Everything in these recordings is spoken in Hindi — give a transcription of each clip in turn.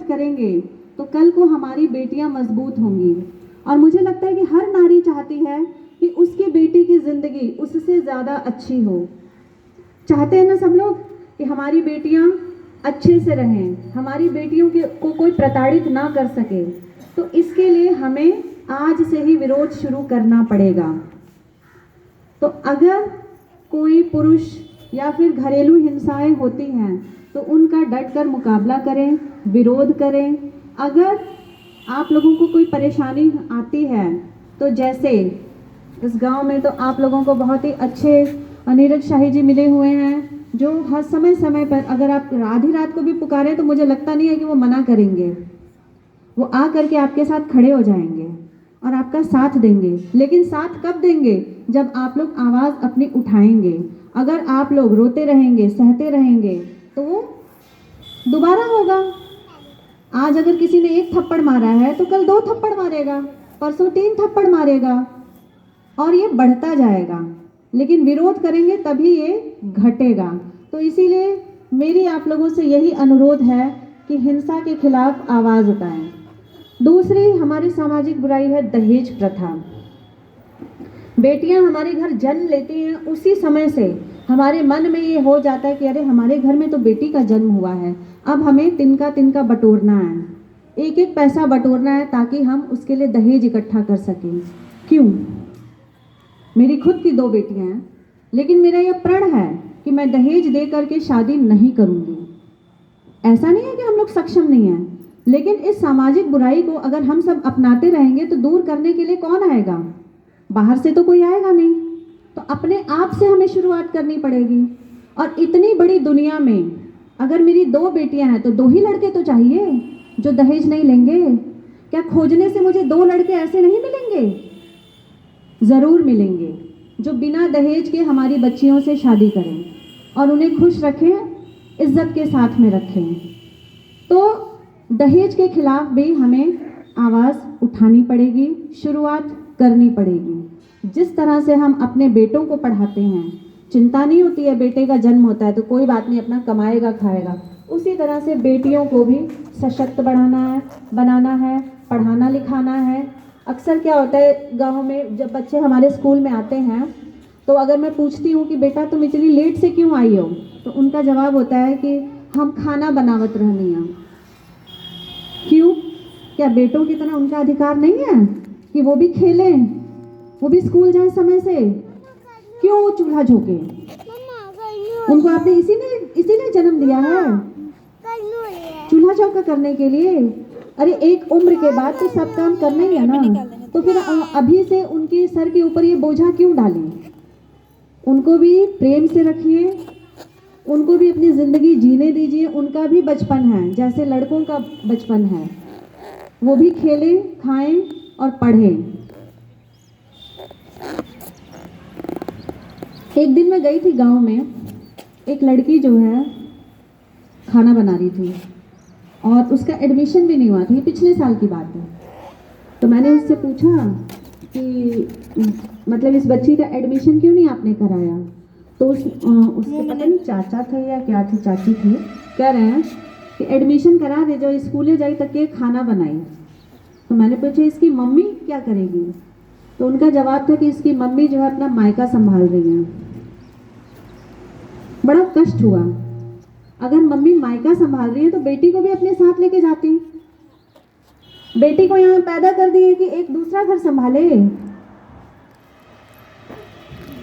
मदद करेंगे तो कल को हमारी बेटियां मजबूत होंगी। और मुझे लगता है कि हर नारी चाहती है कि उसकी बेटी की ज़िंदगी उससे ज़्यादा अच्छी हो। चाहते हैं ना सब लोग कि हमारी बेटियां अच्छे से रहें, हमारी बेटियों को कोई प्रताड़ित ना कर सके। तो इसके लिए हमें आज से ही विरोध शुरू करना पड़ेगा। तो अगर कोई पुरुष या फिर घरेलू हिंसाएं होती हैं तो उनका डटकर मुकाबला करें, विरोध करें। अगर आप लोगों को कोई परेशानी आती है तो जैसे इस गांव में तो आप लोगों को बहुत ही अच्छे नीरज शाही जी मिले हुए हैं जो हर समय समय पर अगर आप आधी रात को भी पुकारें तो मुझे लगता नहीं है कि वो मना करेंगे। वो आ करके आपके साथ खड़े हो जाएंगे और आपका साथ देंगे। लेकिन साथ कब देंगे? जब आप लोग आवाज़ अपनी उठाएंगे। अगर आप लोग रोते रहेंगे, सहते रहेंगे तो वो दोबारा होगा। आज अगर किसी ने 1 थप्पड़ मारा है तो कल 2 थप्पड़ मारेगा, परसों 3 थप्पड़ मारेगा और ये बढ़ता जाएगा। लेकिन विरोध करेंगे तभी ये घटेगा। तो इसीलिए मेरी आप लोगों से यही अनुरोध है कि हिंसा के खिलाफ आवाज़ उठाएं। दूसरी हमारी सामाजिक बुराई है दहेज प्रथा। बेटियां हमारे घर जन्म लेती हैं, उसी समय से हमारे मन में ये हो जाता है कि अरे हमारे घर में तो बेटी का जन्म हुआ है, अब हमें तिनका तिनका बटोरना है, एक एक पैसा बटोरना है ताकि हम उसके लिए दहेज इकट्ठा कर सकें। क्यों? मेरी खुद की 2 बेटियां हैं, लेकिन मेरा यह प्रण है कि मैं दहेज दे करके शादी नहीं करूंगी। ऐसा नहीं है कि हम लोग सक्षम नहीं हैं, लेकिन इस सामाजिक बुराई को अगर हम सब अपनाते रहेंगे तो दूर करने के लिए कौन आएगा? बाहर से तो कोई आएगा नहीं। तो अपने आप से हमें शुरुआत करनी पड़ेगी। और इतनी बड़ी दुनिया में अगर मेरी 2 बेटियां हैं तो 2 ही लड़के तो चाहिए जो दहेज नहीं लेंगे। क्या खोजने से मुझे 2 लड़के ऐसे नहीं मिलेंगे? ज़रूर मिलेंगे जो बिना दहेज के हमारी बच्चियों से शादी करें और उन्हें खुश रखें, इज्जत के साथ में रखें। तो दहेज के खिलाफ भी हमें आवाज़ उठानी पड़ेगी, शुरुआत करनी पड़ेगी। जिस तरह से हम अपने बेटों को पढ़ाते हैं, चिंता नहीं होती है, बेटे का जन्म होता है तो कोई बात नहीं, अपना कमाएगा खाएगा, उसी तरह से बेटियों को भी सशक्त बनाना है, पढ़ाना लिखाना है। अक्सर क्या होता है गाँव में, जब बच्चे हमारे स्कूल में आते हैं तो अगर मैं पूछती हूँ कि बेटा तुम इतनी लेट से क्यों आई हो, तो उनका जवाब होता है कि हम खाना बनावत रहनी है। क्यों? क्या बेटों की तरह उनका अधिकार नहीं है कि वो भी खेलें, वो भी स्कूल जाए समय से? क्यों चूल्हा झोंके? उनको आपने इसीलिए जन्म दिया है, चूल्हा चौका करने के लिए। अरे एक उम्र के बाद तो सब काम करना ही है ना, तो फिर अभी से उनके सर के ऊपर ये बोझा क्यों डालें? उनको भी प्रेम से रखिए, उनको भी अपनी ज़िंदगी जीने दीजिए। उनका भी बचपन है जैसे लड़कों का बचपन है, वो भी खेलें, खाएं और पढ़ें। एक दिन मैं गई थी गांव में, एक लड़की जो है खाना बना रही थी और उसका एडमिशन भी नहीं हुआ था, ये पिछले साल की बात है। तो मैंने उससे पूछा कि मतलब इस बच्ची का एडमिशन क्यों नहीं आपने कराया? तो उसके पता नहीं चाचा थे या क्या थे, चाची थे, कह रहे हैं कि एडमिशन करा दे, जो स्कूले जाई तक के खाना बनाई। तो मैंने पूछा इसकी मम्मी क्या करेगी? तो उनका जवाब था कि इसकी मम्मी जो है अपना मायका संभाल रही है। बड़ा कष्ट हुआ। अगर मम्मी मायका संभाल रही है तो बेटी को भी अपने साथ लेके जाती। बेटी को यहाँ पैदा कर दिए कि एक दूसरा घर संभाले।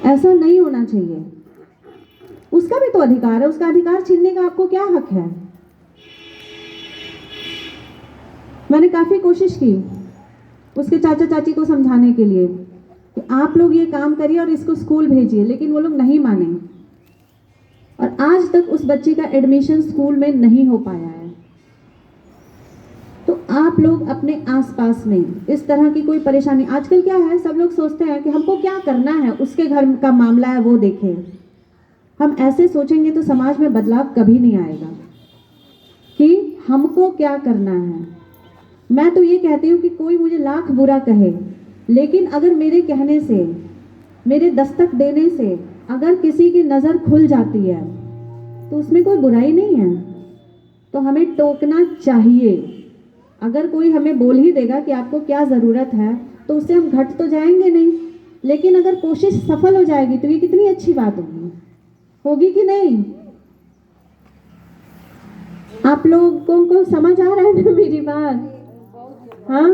ऐसा नहीं होना चाहिए। उसका भी तो अधिकार है, उसका अधिकार छीनने का आपको क्या हक है? मैंने काफी कोशिश की उसके चाचा चाची को समझाने के लिए कि आप लोग ये काम करिए और इसको स्कूल भेजिए, लेकिन वो लोग नहीं माने और आज तक उस बच्ची का एडमिशन स्कूल में नहीं हो पाया है। तो आप लोग अपने आसपास में इस तरह की कोई परेशानी, आजकल क्या है, सब लोग सोचते हैं कि हमको क्या करना है, उसके घर का मामला है वो देखें। हम ऐसे सोचेंगे तो समाज में बदलाव कभी नहीं आएगा कि हमको क्या करना है। मैं तो ये कहती हूँ कि कोई मुझे लाख बुरा कहे, लेकिन अगर मेरे कहने से, मेरे दस्तक देने से अगर किसी की नज़र खुल जाती है तो उसमें कोई बुराई नहीं है। तो हमें टोकना चाहिए। अगर कोई हमें बोल ही देगा कि आपको क्या ज़रूरत है तो उससे हम घट तो जाएंगे नहीं, लेकिन अगर कोशिश सफल हो जाएगी तो ये कितनी अच्छी बात होगी कि नहीं? आप लोगों को समझ आ रहा है ना मेरी बात? हाँ,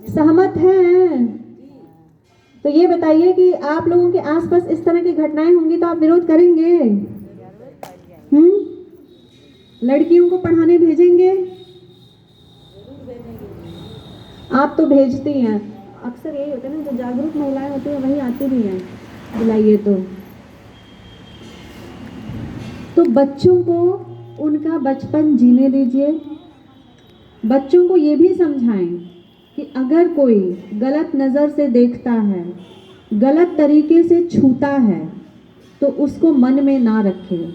सहमत हैं? तो ये बताइए कि आप लोगों के आसपास इस तरह की घटनाएं होंगी तो आप विरोध करेंगे? लड़कियों को पढ़ाने भेजेंगे? आप तो भेजती हैं। अक्सर यही होता है ना, जो जागरूक महिलाएं होती हैं वही आती भी हैं, बुलाइए तो बच्चों को उनका बचपन जीने दीजिए। बच्चों को ये भी समझाएं कि अगर कोई गलत नज़र से देखता है, गलत तरीके से छूता है, तो उसको मन में ना रखें,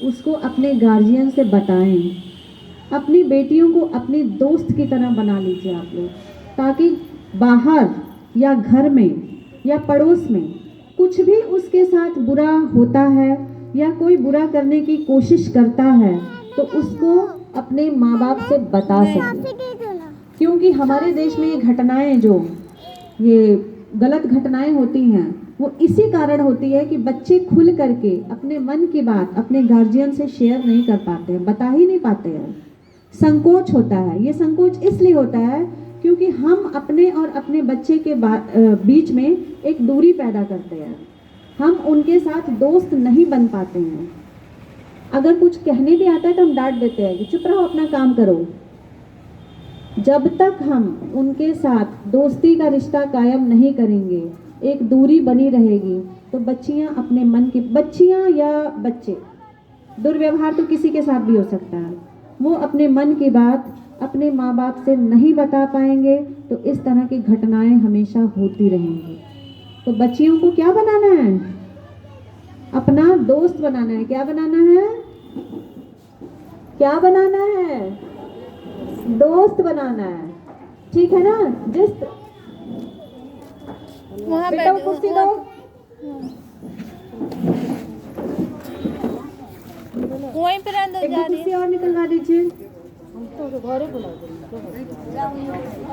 उसको अपने गार्जियन से बताएं। अपनी बेटियों को अपनी दोस्त की तरह बना लीजिए आप लोग, ताकि बाहर या घर में या पड़ोस में कुछ भी उसके साथ बुरा होता है या कोई बुरा करने की कोशिश करता है तो उसको अपने माँ बाप से बता सके। क्योंकि हमारे देश में ये घटनाएं, जो ये गलत घटनाएं होती हैं, वो इसी कारण होती है कि बच्चे खुल करके अपने मन की बात अपने गार्जियन से शेयर नहीं कर पाते हैं, बता ही नहीं पाते हैं। संकोच होता है। ये संकोच इसलिए होता है क्योंकि हम अपने और अपने बच्चे के बीच में एक दूरी पैदा करते हैं। हम उनके साथ दोस्त नहीं बन पाते हैं। अगर कुछ कहने भी आता है तो हम डांट देते हैं कि चुप रहो, अपना काम करो। जब तक हम उनके साथ दोस्ती का रिश्ता कायम नहीं करेंगे, एक दूरी बनी रहेगी, तो बच्चियां अपने मन की, बच्चियां या बच्चे, दुर्व्यवहार तो किसी के साथ भी हो सकता है, वो अपने मन की बात अपने माँ बाप से नहीं बता पाएंगे, तो इस तरह की घटनाएं हमेशा होती रहेंगी। तो बच्चियों को क्या बनाना है? अपना दोस्त बनाना है। क्या बनाना है? क्या बनाना है? दोस्त बनाना है। ठीक है ना? जिस बेटा कुर्सी दो। वहीं पे रहने दो, जा रही है। कुर्सी और निकलवा दीजिए। हम तो घरे बुला देंगे।